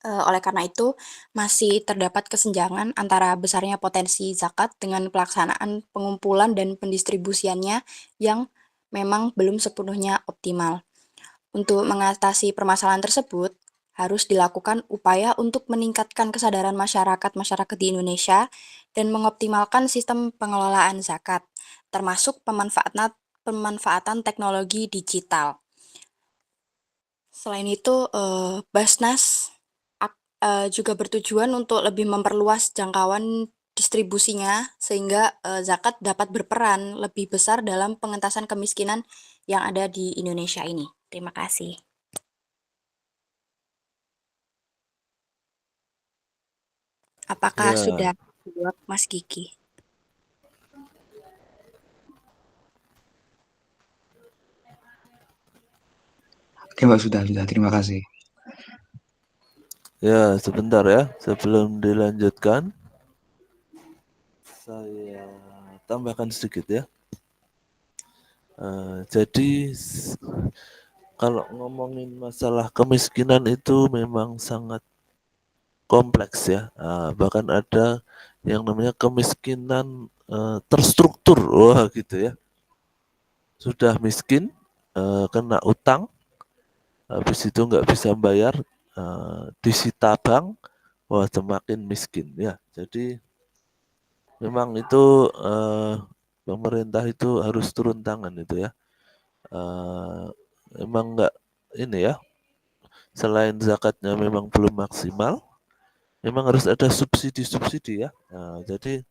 Oleh karena itu, masih terdapat kesenjangan antara besarnya potensi zakat dengan pelaksanaan pengumpulan dan pendistribusiannya yang memang belum sepenuhnya optimal. Untuk mengatasi permasalahan tersebut, harus dilakukan upaya untuk meningkatkan kesadaran masyarakat di Indonesia dan mengoptimalkan sistem pengelolaan zakat, termasuk pemanfaatan teknologi digital. Selain itu, Basnas juga bertujuan untuk lebih memperluas jangkauan distribusinya sehingga zakat dapat berperan lebih besar dalam pengentasan kemiskinan yang ada di Indonesia ini. Terima kasih. Apakah Ya, sudah dijawab Mas Gigi? Oke Mbak, sudah. Terima kasih. ya sebentar ya, sebelum dilanjutkan, saya tambahkan sedikit ya. Jadi kalau ngomongin masalah kemiskinan itu memang sangat kompleks ya. Bahkan ada yang namanya kemiskinan terstruktur, wah gitu ya. Sudah miskin, kena utang, habis itu nggak bisa bayar, disita bank, wah semakin miskin ya. Jadi memang itu pemerintah itu harus turun tangan itu ya. Emang nggak ini ya, selain zakatnya memang belum maksimal, memang harus ada subsidi-subsidi ya. Jadi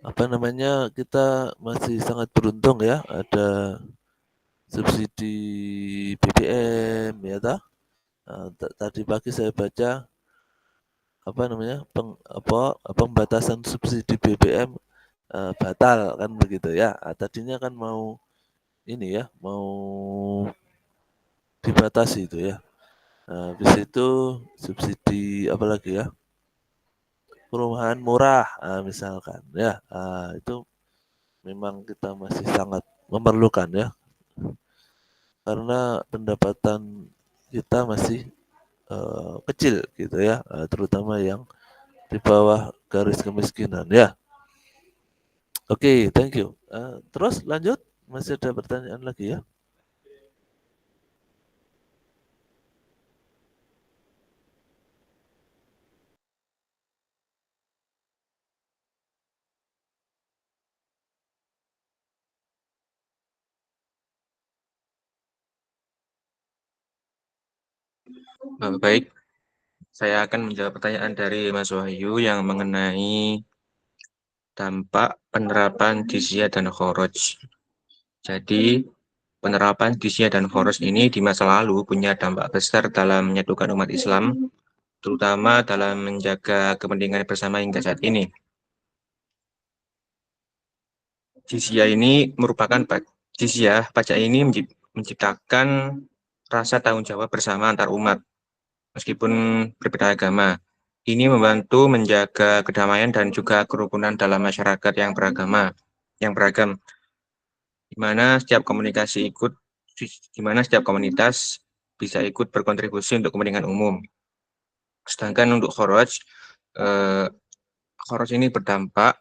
apa namanya, kita masih sangat beruntung ya, ada subsidi BBM ya toh. Tadi pagi saya baca apa namanya, pembatasan subsidi BBM batal kan begitu ya. Tadinya kan mau ini ya, mau dibatasi itu ya. Habis itu subsidi apa lagi ya? Perumahan murah, misalkan ya. Itu memang kita masih sangat memerlukan ya. Karena pendapatan kita masih kecil gitu ya, terutama yang di bawah garis kemiskinan ya. Oke, thank you. Terus lanjut, masih ada pertanyaan lagi ya? Baik, saya akan menjawab pertanyaan dari Mas Wahyu yang mengenai dampak penerapan jizyah dan kharaj. Jadi, penerapan jizyah dan kharaj ini di masa lalu punya dampak besar dalam menyatukan umat Islam, terutama dalam menjaga kepentingan bersama hingga saat ini. Jizyah ini merupakan pajak ini menciptakan rasa tanggung jawab bersama antar umat, meskipun berbeda agama. Ini membantu menjaga kedamaian dan juga kerukunan dalam masyarakat yang beragam, di mana setiap komunitas bisa ikut berkontribusi untuk kepentingan umum. Sedangkan untuk kharaj ini berdampak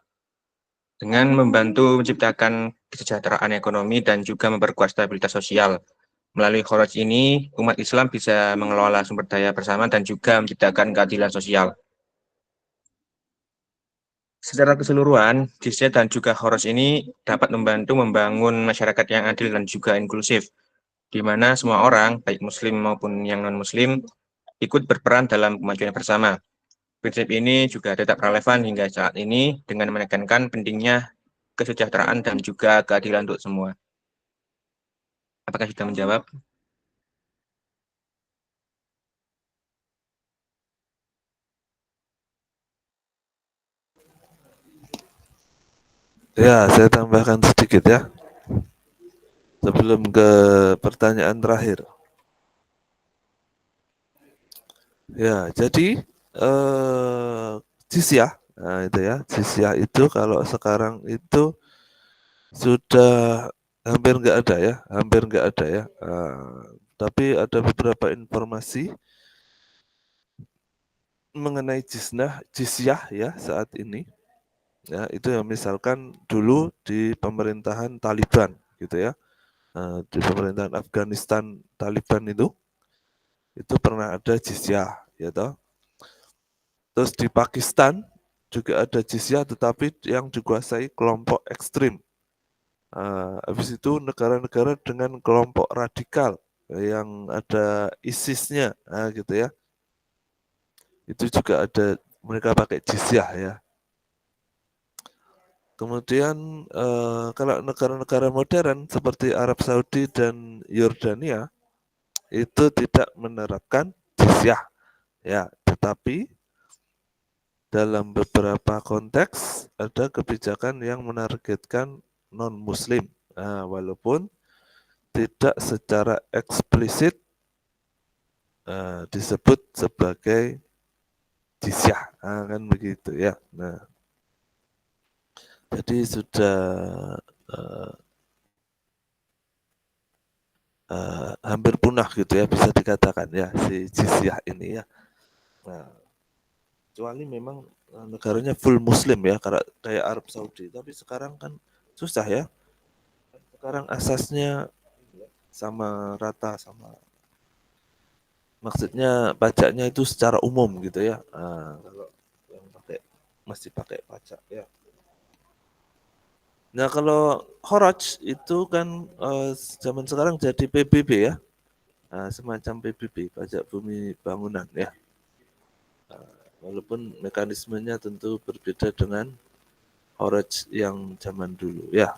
dengan membantu menciptakan kesejahteraan ekonomi dan juga memperkuat stabilitas sosial. Melalui kharaj ini, umat Islam bisa mengelola sumber daya bersama dan juga menciptakan keadilan sosial. Secara keseluruhan, jizyah dan juga kharaj ini dapat membantu membangun masyarakat yang adil dan juga inklusif, di mana semua orang, baik muslim maupun yang non-muslim, ikut berperan dalam kemajuan bersama. Prinsip ini juga tetap relevan hingga saat ini dengan menekankan pentingnya kesejahteraan dan juga keadilan untuk semua. Apakah sudah menjawab? Ya, saya tambahkan sedikit ya, sebelum ke pertanyaan terakhir. Ya, jadi jizyah, nah itu ya, jizyah itu kalau sekarang itu sudah hampir nggak ada ya. Tapi ada beberapa informasi mengenai jizyah ya saat ini. Ya, itu yang misalkan dulu di pemerintahan Taliban gitu ya. Di pemerintahan Afghanistan Taliban itu pernah ada jizyah ya toh. Terus di Pakistan juga ada jizyah tetapi yang dikuasai kelompok ekstrim. Habis itu negara-negara dengan kelompok radikal yang ada ISIS-nya gitu ya. Itu juga ada mereka pakai jizyah ya. Kemudian kalau negara-negara modern seperti Arab Saudi dan Yordania itu tidak menerapkan jizyah ya, tetapi dalam beberapa konteks ada kebijakan yang menargetkan non-Muslim, walaupun tidak secara eksplisit disebut sebagai jizyah, kan begitu ya. Nah, jadi sudah hampir punah gitu ya, bisa dikatakan ya si jizyah ini ya. Nah, kecuali memang negaranya full Muslim ya, kayak Arab Saudi. Tapi sekarang kan susah ya. Sekarang asasnya sama rata, maksudnya pajaknya itu secara umum gitu ya. Kalau yang masih pakai pajak ya. Nah kalau kharaj itu kan zaman sekarang jadi PBB ya, semacam PBB, pajak bumi bangunan ya. Walaupun mekanismenya tentu berbeda dengan kharaj yang zaman dulu ya.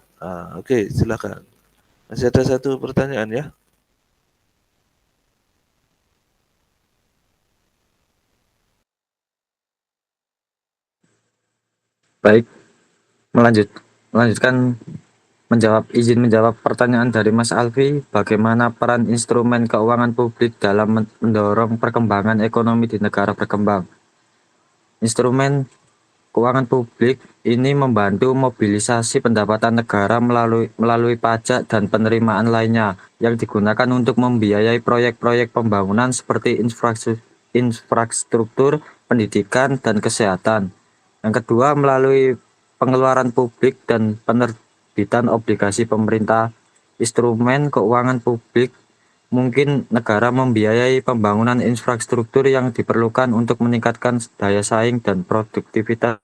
Oke, silakan. Masih ada satu pertanyaan ya. Baik, melanjutkan izin menjawab pertanyaan dari Mas Alfi, bagaimana peran instrumen keuangan publik dalam mendorong perkembangan ekonomi di negara berkembang. Instrumen keuangan publik ini membantu mobilisasi pendapatan negara melalui pajak dan penerimaan lainnya yang digunakan untuk membiayai proyek-proyek pembangunan seperti infrastruktur, pendidikan, dan kesehatan. Yang kedua, melalui pengeluaran publik dan penerbitan obligasi pemerintah. Instrumen keuangan publik mungkin negara membiayai pembangunan infrastruktur yang diperlukan untuk meningkatkan daya saing dan produktivitas.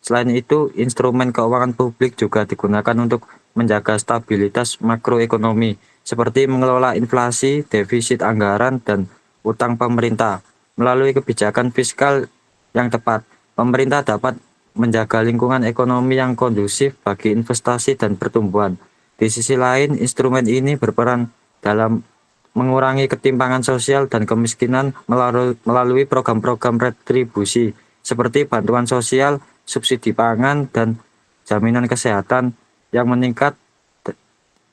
Selain itu, instrumen keuangan publik juga digunakan untuk menjaga stabilitas makroekonomi, seperti mengelola inflasi, defisit anggaran, dan utang pemerintah. Melalui kebijakan fiskal yang tepat, pemerintah dapat menjaga lingkungan ekonomi yang kondusif bagi investasi dan pertumbuhan. Di sisi lain, instrumen ini berperan dalam mengurangi ketimpangan sosial dan kemiskinan melalui program-program retribusi, seperti bantuan sosial, subsidi pangan, dan jaminan kesehatan yang meningkat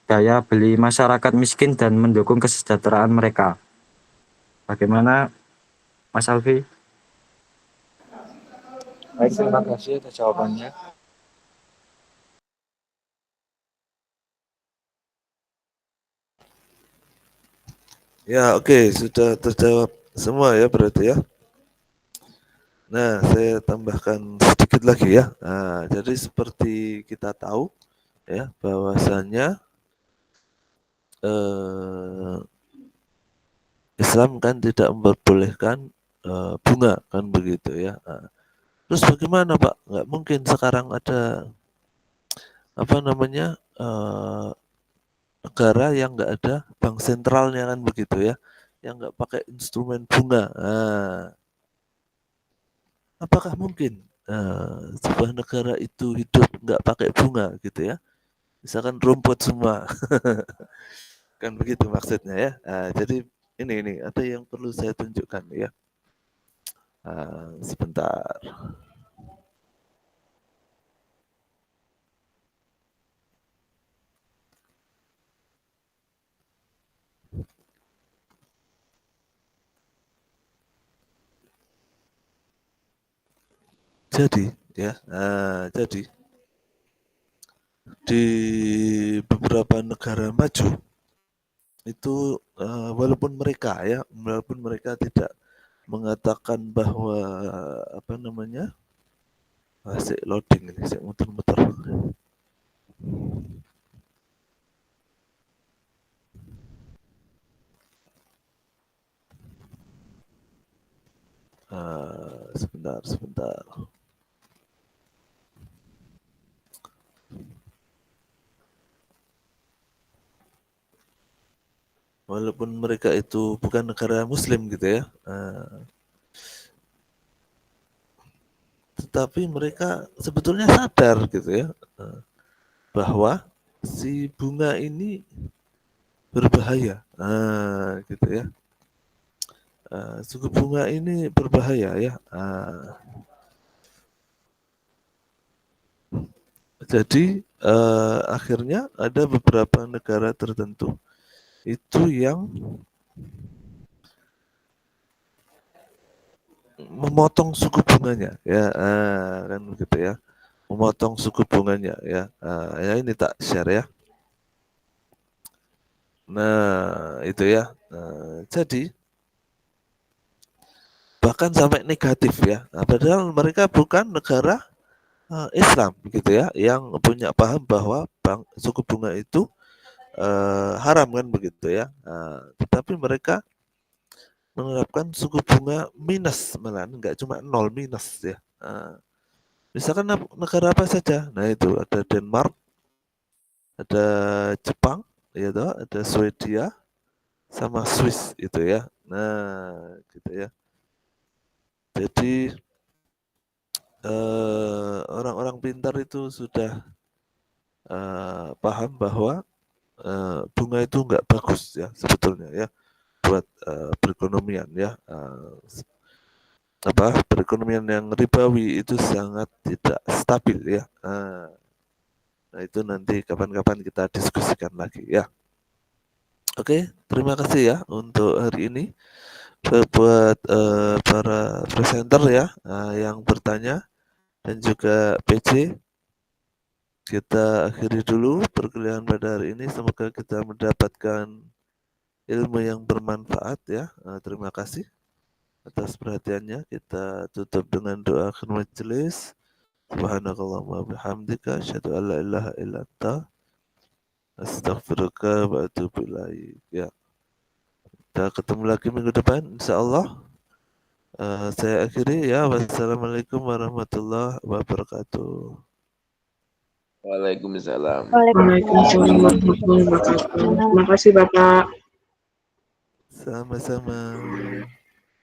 daya beli masyarakat miskin dan mendukung kesejahteraan mereka. Bagaimana, Mas Alfi? Baik, terima kasih atas jawabannya. Ya, oke, sudah terjawab semua ya berarti ya. Nah, saya tambahkan sedikit lagi ya. Jadi seperti kita tahu ya bahwasanya Islam kan tidak memperbolehkan bunga kan begitu ya. Terus bagaimana Pak? Nggak mungkin sekarang ada apa namanya negara yang nggak ada bank sentralnya kan begitu ya, yang nggak pakai instrumen bunga. Apakah mungkin sebuah negara itu hidup nggak pakai bunga gitu ya? Misalkan rumput semua, kan begitu maksudnya ya. Jadi ini ada yang perlu saya tunjukkan ya. Sebentar. Jadi ya, jadi di beberapa negara maju itu walaupun mereka tidak mengatakan bahwa apa namanya, masih loading ini, saya muter-muter. Sebentar. Walaupun mereka itu bukan negara Muslim gitu ya, tetapi mereka sebetulnya sadar gitu ya, bahwa si bunga ini berbahaya, gitu ya. Suku bunga ini berbahaya ya. Jadi akhirnya ada beberapa negara tertentu itu yang memotong suku bunganya ya, kan begitu ya, memotong suku bunganya ya. Ya ini tak share ya. Nah itu ya. Jadi bahkan sampai negatif ya. Padahal mereka bukan negara Islam gitu ya, yang punya paham bahwa suku bunga itu haram kan begitu ya. Tetapi mereka menerapkan suku bunga minus, malah enggak cuma 0, minus ya. Misalkan negara apa saja, nah itu ada Denmark, ada Jepang, ya toh, ada Swedia, sama Swiss itu ya. Nah gitu ya. Jadi orang-orang pintar itu sudah paham bahwa bunga itu enggak bagus ya sebetulnya ya buat perekonomian ya. Perekonomian yang ribawi itu sangat tidak stabil ya. Nah itu nanti kapan-kapan kita diskusikan lagi ya. Oke, terima kasih ya untuk hari ini buat para presenter ya yang bertanya dan juga PC. Kita akhiri dulu perkuliahan pada hari ini. Semoga kita mendapatkan ilmu yang bermanfaat ya. Terima kasih atas perhatiannya. Kita tutup dengan doa akhir majelis. Subhanakallahumma bihamdika asyhadu an la ilaha illa anta astaghfiruka wa atubu ilaik. Ya. Kita ketemu lagi minggu depan insyaallah. Saya akhiri ya. Wassalamualaikum warahmatullahi wabarakatuh. Waalaikumsalam. Waalaikumsalam warahmatullahi wabarakatuh. Terima kasih Bapak. Sama-sama.